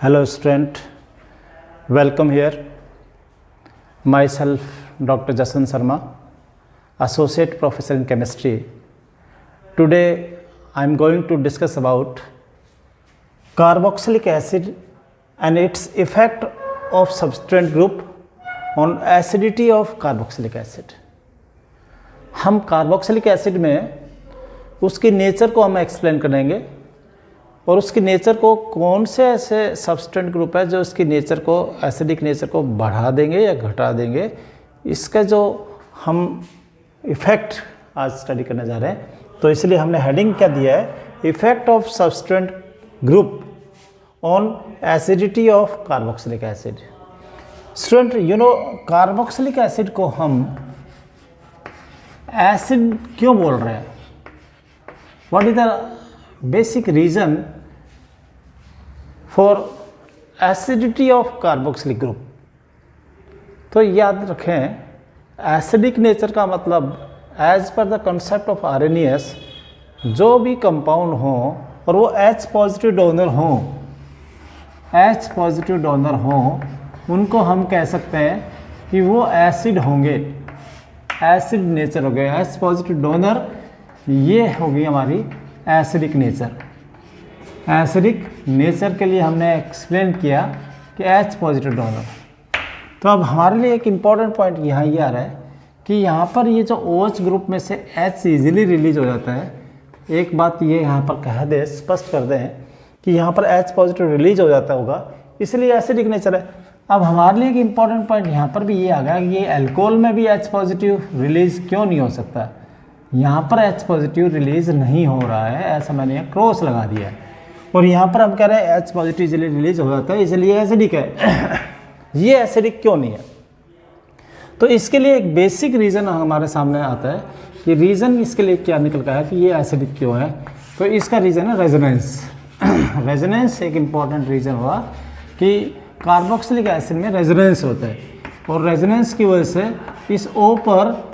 Hello student, welcome here. Myself Dr. Jaswant Sharma, Associate Professor in Chemistry. Today I am going to discuss about carboxylic acid and its effect of substrate group on acidity of carboxylic acid. हम carboxylic acid में उसकी nature को हम explain करेंगे और उसकी nature को कौन से ऐसे सब्सटेंट ग्रुप है जो उसकी नेचर को एसिडिक नेचर को बढ़ा देंगे या घटा देंगे, इसका जो हम इफ़ेक्ट आज स्टडी करने जा रहे हैं। तो इसलिए हमने हेडिंग क्या दिया है, effect of substituent group on acidity of carboxylic acid. Student you know carboxylic acid को हम एसिड क्यों बोल रहे हैं? What is the basic reason for acidity of carboxylic group? तो याद रखें, एसिडिक नेचर का मतलब as per the concept of RNS जो भी कंपाउंड हो और वो H पॉजिटिव डोनर हो, उनको हम कह सकते हैं कि वो एसिड होंगे, एसिड नेचर हो गए। H पॉजिटिव डोनर, ये होगी हमारी एसिडिक नेचर। एसिडिक नेचर के लिए हमने एक्सप्लेन किया कि H पॉजिटिव डोनर। तो अब हमारे लिए एक इम्पॉर्टेंट पॉइंट यहाँ ये आ रहा है कि यहाँ पर ये जो OH ग्रुप में से H इजीली रिलीज हो जाता है। एक बात ये यहाँ पर कह दे, स्पष्ट कर दें कि यहाँ पर H पॉजिटिव रिलीज हो जाता होगा, इसलिए एसिडिक नेचर है। अब हमारे लिए एक इम्पॉर्टेंट पॉइंट यहाँ पर भी ये आ गया कि ये एल्कोहल में भी H पॉजिटिव रिलीज क्यों नहीं हो सकता? यहाँ पर H पॉजिटिव रिलीज नहीं हो रहा है, ऐसा मैंने क्रॉस लगा दिया है। और यहाँ पर हम कह रहे हैं H पॉजिटिव इसलिए रिलीज हो जाता है, इसलिए एसिडिक है। ये एसिडिक क्यों नहीं है? तो इसके लिए एक बेसिक रीज़न हमारे सामने आता है कि रीज़न इसके लिए क्या निकल का है कि ये एसिडिक क्यों है। तो इसका रीज़न है रेजोनेंस। रेजोनेंस एक इम्पॉर्टेंट रीज़न हुआ कि कार्बोक्सिलिक एसिड में रेजोनेंस होता है और रेजोनेंस की वजह से इस O पर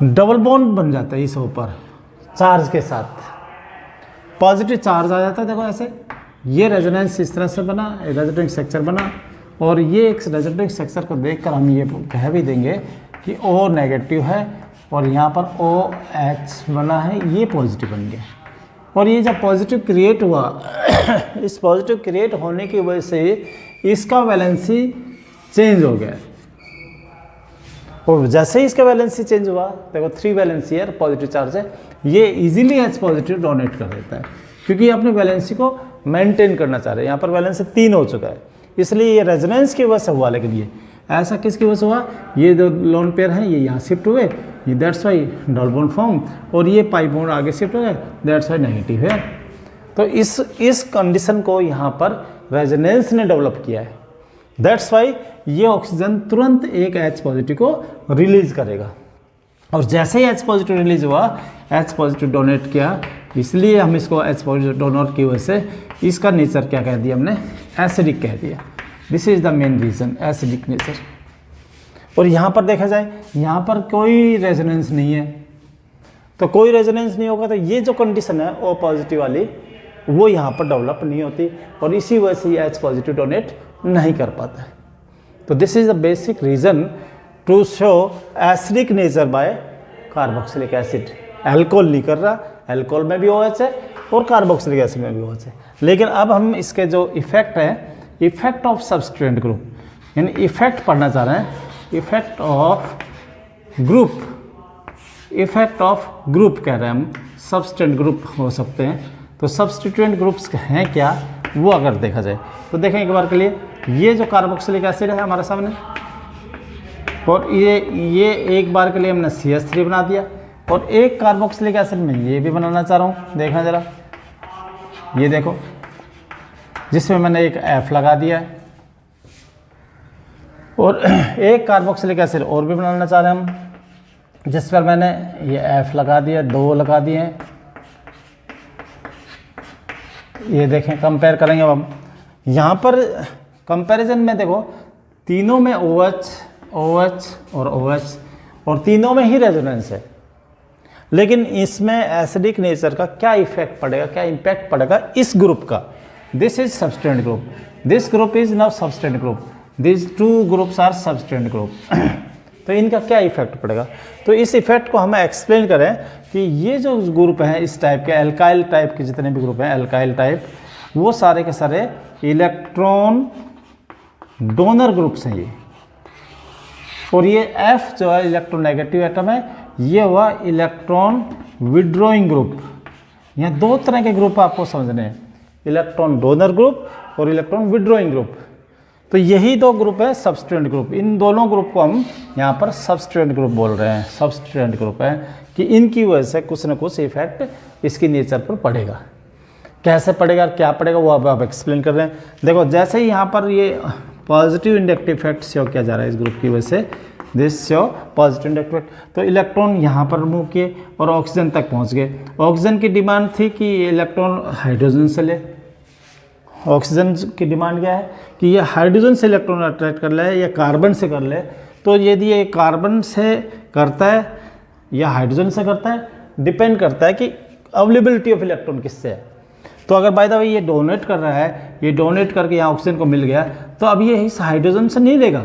डबल बॉन्ड बन जाता है। इस O पर चार्ज के साथ पॉजिटिव चार्ज आ जाता है। देखो ऐसे ये रेजोनेंस इस तरह से बना, रेजोनेंस स्ट्रक्चर बना, और ये एक रेजोनेंस स्ट्रक्चर को देखकर हम ये कह भी देंगे कि O नेगेटिव है और यहाँ पर OH बना है, ये पॉजिटिव बन गया। और ये जब पॉजिटिव क्रिएट हुआ इस पॉजिटिव क्रिएट होने की वजह से इसका वैलेंसी चेंज हो गया। और जैसे ही इसका वैलेंसी चेंज हुआ, देखो 3 वैलेंसी है, पॉजिटिव चार्ज है, ये इजीली H पॉजिटिव डोनेट कर देता है क्योंकि ये अपनी वैलेंसी को मेंटेन करना चाह रहे हैं। यहाँ पर वैलेंसी 3 हो चुका है, इसलिए ये रेजोनेंस की वजह से हुआ। लेकिन ये ऐसा किसकी वजह से हुआ? ये जो लोन पेयर हैं ये यहाँ शिफ्ट हुए, ये that's why double bond form, और ये पाई बॉन्ड आगे शिफ्ट हो गए, दैट्स वाई नेगेटिव है। तो इस कंडीशन को यहाँ पर रेजोनेंस ने डेवलप किया है। दैट्स वाई ये ऑक्सीजन तुरंत एक H पॉजिटिव को रिलीज करेगा, और जैसे ही H पॉजिटिव रिलीज हुआ, H पॉजिटिव डोनेट किया, इसलिए हम इसको H पॉजिटिव डोनेट की वजह से इसका नेचर क्या कह दिया हमने? एसिडिक कह दिया। This is the main reason, acidic nature. और यहाँ पर देखा जाए, यहाँ पर कोई रेजोनेंस नहीं है, तो कोई रेजोनेंस नहीं होगा तो ये जो कंडीशन है O पॉजिटिव वाली, वो यहाँ पर डेवलप नहीं होती, और इसी वजह से ये H पॉजिटिव डोनेट नहीं कर पाता है। तो this is the basic reason to show acidic nature by carboxylic acid. Alcohol नहीं कर रहा, एल्कोहल में भी OH है और कार्बोक्सिलिक एसिड में भी OH है। लेकिन अब हम इसके जो इफेक्ट है, इफेक्ट ऑफ सब्सटेंट ग्रुप, यानी इफेक्ट पढ़ना चाह रहे हैं, effect of group, effect of group कह रहे हैं हम, सब्सटेंट ग्रुप हो सकते हैं। तो सब्स्टिट्यूएंट ग्रुप्स हैं क्या, वो अगर देखा जाए तो देखें एक बार के लिए, ये जो कार्बोक्सिलिक एसिड है हमारे सामने, और ये एक बार के लिए हमने CH3 बना दिया, और एक कार्बोक्सिलिक एसिड में ये भी बनाना चाह रहा हूँ। देखना ज़रा, ये देखो, जिसमें मैंने एक F लगा दिया है, और एक कार्बोक्सिलिक एसिड और भी बनाना चाह रहे हैं हम, जिस पर मैंने ये F लगा दिया, 2 लगा दिए हैं। ये देखें, कंपेयर करेंगे अब हम। यहाँ पर कंपैरिजन में देखो, तीनों में OH और OH, और तीनों में ही रेजोनेंस है। लेकिन इसमें एसिडिक नेचर का क्या इफेक्ट पड़ेगा, क्या इम्पैक्ट पड़ेगा इस ग्रुप का। This is substituent group, this group is now substituent group, this two groups are substituent group. तो इनका क्या इफेक्ट पड़ेगा, तो इस इफेक्ट को हम एक्सप्लेन करें कि ये जो ग्रुप हैं इस टाइप के एल्काइल टाइप के जितने भी ग्रुप हैं एल्काइल टाइप, वो सारे के सारे इलेक्ट्रॉन डोनर ग्रुप्स हैं ये। और ये F जो है इलेक्ट्रोनेगेटिव एटम है, ये हुआ इलेक्ट्रॉन विड्रॉइंग ग्रुप। यहाँ दो तरह के ग्रुप आपको समझने हैं, इलेक्ट्रॉन डोनर ग्रुप और इलेक्ट्रॉन विड्रॉइंग ग्रुप। तो यही दो ग्रुप है सबस्टेंट ग्रुप। इन दोनों ग्रुप को हम यहाँ पर सबस्टेंट ग्रुप बोल रहे हैं। सबस्टेंट ग्रुप है कि इनकी वजह से कुछ न कुछ इफेक्ट इसकी नेचर पर पड़ेगा। कैसे पड़ेगा, क्या पड़ेगा, वो अब एक्सप्लेन कर रहे हैं। देखो जैसे ही यहाँ पर ये पॉजिटिव इंडक्टिव इफेक्ट शो किया जा रहा है इस ग्रुप की वजह से, this show positive inductive effect, तो इलेक्ट्रॉन यहाँ पर मूव किए और ऑक्सीजन तक पहुँच गए। ऑक्सीजन की डिमांड थी कि इलेक्ट्रॉन हाइड्रोजन से ले। ऑक्सीजन की डिमांड क्या है कि ये हाइड्रोजन से इलेक्ट्रॉन अट्रैक्ट कर ले या कार्बन से कर ले। तो यदि ये कार्बन से करता है या हाइड्रोजन से करता है, डिपेंड करता है कि अवेलेबिलिटी ऑफ इलेक्ट्रॉन किससे है। तो अगर बाय द वे ये डोनेट कर रहा है, ये डोनेट करके यहाँ ऑक्सीजन को मिल गया, तो अब ये इस हाइड्रोजन से नहीं लेगा,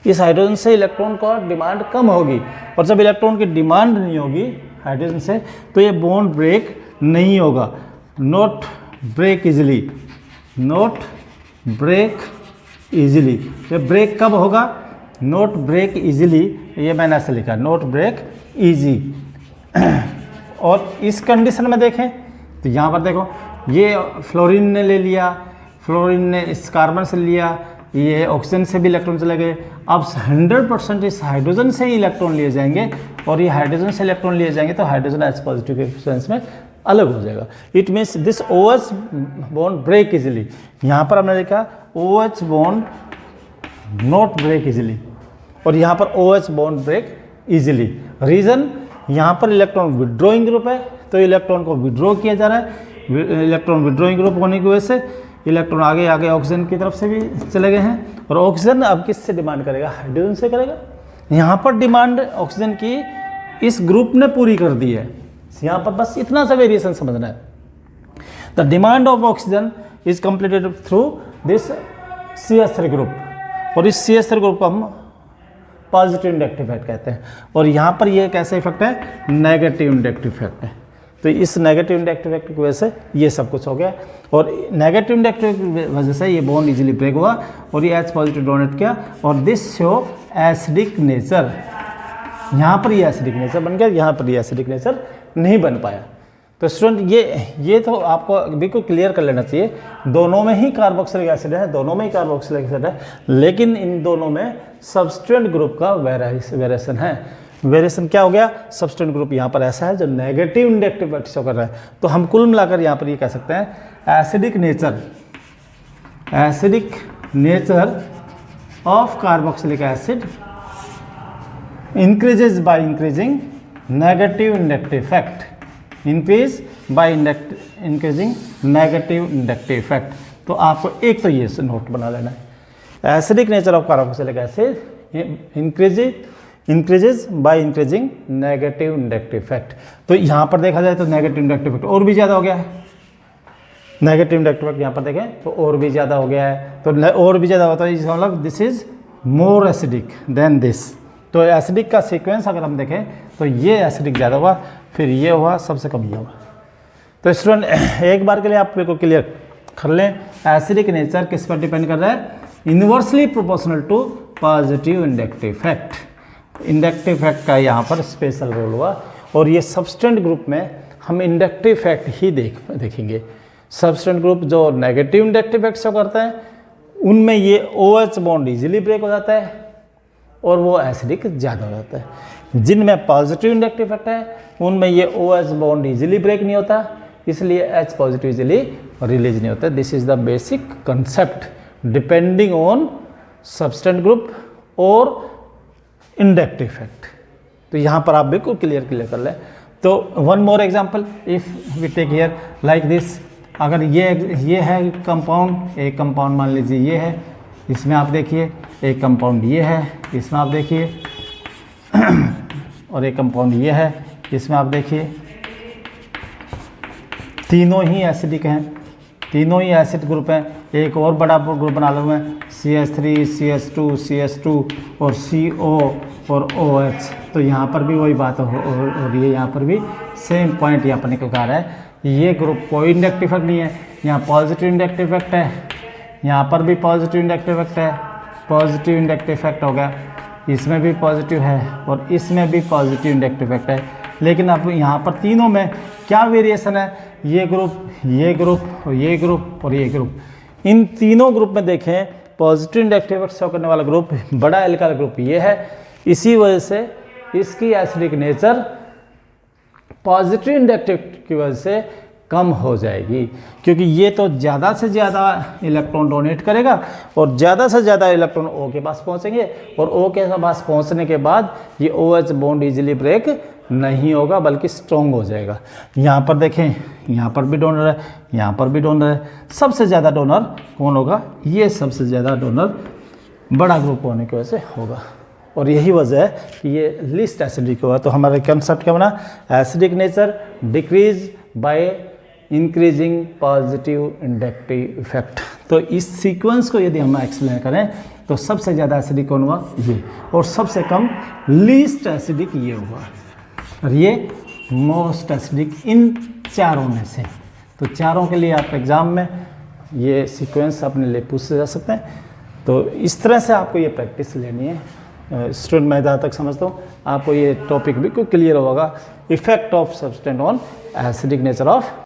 इस हाइड्रोजन से इलेक्ट्रॉन का डिमांड कम होगी। और जब इलेक्ट्रॉन की डिमांड नहीं होगी हाइड्रोजन से, तो ये बॉन्ड ब्रेक नहीं होगा, not break easily, not break easily. ये ब्रेक कब होगा, नॉट ब्रेक इजीली, ये मैंने ऐसे लिखा, नॉट ब्रेक इजी। और इस कंडीशन में देखें तो यहाँ पर देखो, ये फ्लोरीन ने ले लिया, फ्लोरीन ने इस कार्बन से लिया, ये ऑक्सीजन से भी इलेक्ट्रॉन चले गए। अब 100% इस हाइड्रोजन से ही इलेक्ट्रॉन लिए जाएंगे, और ये हाइड्रोजन से इलेक्ट्रॉन लिए जाएंगे तो हाइड्रोजन H पॉजिटिव के सेंस में अलग हो जाएगा। It means this OH bond break easily. यहाँ पर हमने लिखा OH bond not break easily, और यहाँ पर OH bond break easily. Reason, यहाँ पर इलेक्ट्रॉन विड्रॉइंग ग्रुप है, तो इलेक्ट्रॉन को विड्रॉ किया जा रहा है। इलेक्ट्रॉन विड्रॉइंग ग्रुप होने की वजह से इलेक्ट्रॉन आगे आगे ऑक्सीजन की तरफ से भी चले गए हैं, और ऑक्सीजन अब किससे डिमांड करेगा, हाइड्रोजन से करेगा। यहाँ पर डिमांड ऑक्सीजन की इस ग्रुप ने पूरी कर दी है। यहाँ पर बस इतना सा वेरिएशन समझना है। The demand of oxygen is completed through this CH3 group, और इस CH3 ग्रुप को हम पॉजिटिव इंडक्टिव इफेक्ट कहते हैं। और यहाँ पर ये कैसा इफेक्ट है, नेगेटिव इंडक्टिव इफेक्ट है। तो इस नेगेटिव इंडक्टिव इफेक्ट की वजह से ये सब कुछ हो गया, और नेगेटिव इंडक्टिव की वजह से ये बॉन्ड इजीली ब्रेक हुआ और ये H पॉजिटिव डोनेट किया, और दिस शो एसिडिक नेचर। यहाँ पर ये एसिडिक नेचर बन गया, यहाँ पर ये एसिडिक नेचर नहीं बन पाया। तो स्टूडेंट ये तो आपको बिल्कुल क्लियर कर लेना चाहिए, दोनों में ही कार्बोक्सिलिक एसिड है, दोनों में ही कार्बोक्सिलिक एसिड है, लेकिन इन दोनों में सबस्टेंट ग्रुप का वेरिएशन है। वेरिएशन क्या हो गया, सबस्टेंट ग्रुप यहाँ पर ऐसा है जो नेगेटिव इंडक्टिव इफेक्ट शो कर रहा है। तो हम कुल मिलाकर यहाँ पर ये कह सकते हैं acidic nature of carboxylic acid increases by increasing negative inductive effect, increase by increasing negative inductive effect। तो आपको एक तो ये नोट बना लेना है, acidic nature of carboxylic acid increases by increasing negative inductive effect. तो यहाँ पर देखा जाए तो नेगेटिव इंडक्टिव इफेक्ट और भी ज़्यादा हो गया है, नेगेटिव इंडक्टिव इफेक्ट यहाँ पर देखें तो और भी ज़्यादा हो गया है। तो और भी ज़्यादा होता है, इसका मतलब this is more acidic then this. तो एसिडिक का सीक्वेंस अगर हम देखें तो ये एसिडिक ज़्यादा हुआ, फिर ये हुआ, सबसे कम ये हुआ। तो स्टूडेंट एक बार के लिए आप बिल्कुल क्लियर कर लें, एसिडिक नेचर किस पर डिपेंड कर रहा है, inversely proportional to positive inductive effect. Inductive effect का यहाँ पर स्पेशल रोल हुआ, और ये सबस्टेंट ग्रुप में हम इंडक्टिव इफेक्ट ही देखेंगे। सबस्टेंट ग्रुप जो नेगेटिव इंडक्टिव इफेक्ट शो करता है उनमें ये OH बॉन्ड इजीली ब्रेक हो जाता है और वो एसिडिक ज़्यादा हो जाता है। जिनमें पॉजिटिव इंडक्टिव इफेक्ट है उनमें ये OH बॉन्ड इजीली ब्रेक नहीं होता, इसलिए H पॉजिटिव इजीली रिलीज नहीं होता। This is the basic concept depending on substituent group और इंडक्टिव इफेक्ट। तो यहाँ पर आप बिल्कुल क्लियर कर लें। तो one more example, if we take here like this, अगर ये है कंपाउंड, एक कंपाउंड मान लीजिए ये है, इसमें आप देखिए एक कंपाउंड ये है, इसमें आप देखिए और एक कंपाउंड ये है, इसमें आप देखिए तीनों ही एसिडिक हैं, तीनों ही एसिड ग्रुप हैं। एक और बड़ा ग्रुप बना लो है CH3, CH2, CH2 और CO और OH। तो यहाँ पर भी वही बात हो रही है, यहाँ पर भी सेम पॉइंट यहाँ पर निकल कर आ रहा है। ये ग्रुप कोई इंडक्टिव इफेक्ट नहीं है, यहाँ पॉजिटिव इंडक्टिव इफेक्ट है, यहाँ पर भी पॉजिटिव इंडक्टिव इफेक्ट है, पॉजिटिव इंडक्टिव इफेक्ट हो गया, इसमें भी पॉजिटिव है और इसमें भी पॉजिटिव इंडक्टिव इफेक्ट है। लेकिन अब यहाँ पर तीनों में क्या वेरिएशन है, ये ग्रुप, ये ग्रुप और ये ग्रुप और ये ग्रुप, इन तीनों ग्रुप में देखें पॉजिटिव इंडक्टिव इफेक्ट शो करने वाला ग्रुप बड़ा एल्काइल ग्रुप ये है। इसी वजह से इसकी एसिडिक नेचर पॉजिटिव इंडक्टिव की वजह से कम हो जाएगी, क्योंकि ये तो ज़्यादा से ज़्यादा इलेक्ट्रॉन डोनेट करेगा और ज़्यादा से ज़्यादा इलेक्ट्रॉन O के पास पहुँचेंगे और O के पास पहुँचने के बाद ये OH बॉन्ड इजीली ब्रेक नहीं होगा बल्कि स्ट्रॉन्ग हो जाएगा। यहाँ पर देखें, यहाँ पर भी डोनर है, यहाँ पर भी डोनर है। सबसे ज़्यादा डोनर कौन होगा, ये सबसे ज़्यादा डोनर बड़ा ग्रुप होने की वजह से होगा और यही वजह है कि ये लिस्ट एसिडिक होगा। तो हमारा कंसेप्ट क्या बना, acidic nature decrease by increasing positive inductive effect. तो इस सीक्वेंस को यदि हम एक्सप्लेन करें तो सबसे ज़्यादा एसिडिक कौन हुआ, ये, और सबसे कम लीस्ट एसिडिक ये हुआ और ये मोस्ट एसिडिक इन चारों में से। तो चारों के लिए आप एग्ज़ाम में ये सीक्वेंस अपने लिए पूछ जा सकते हैं। तो इस तरह से आपको ये प्रैक्टिस लेनी है। स्टूडेंट मैं जहाँ तक समझता हूँ आपको ये टॉपिक भी क्लियर होगा, effect of substance on acidic nature of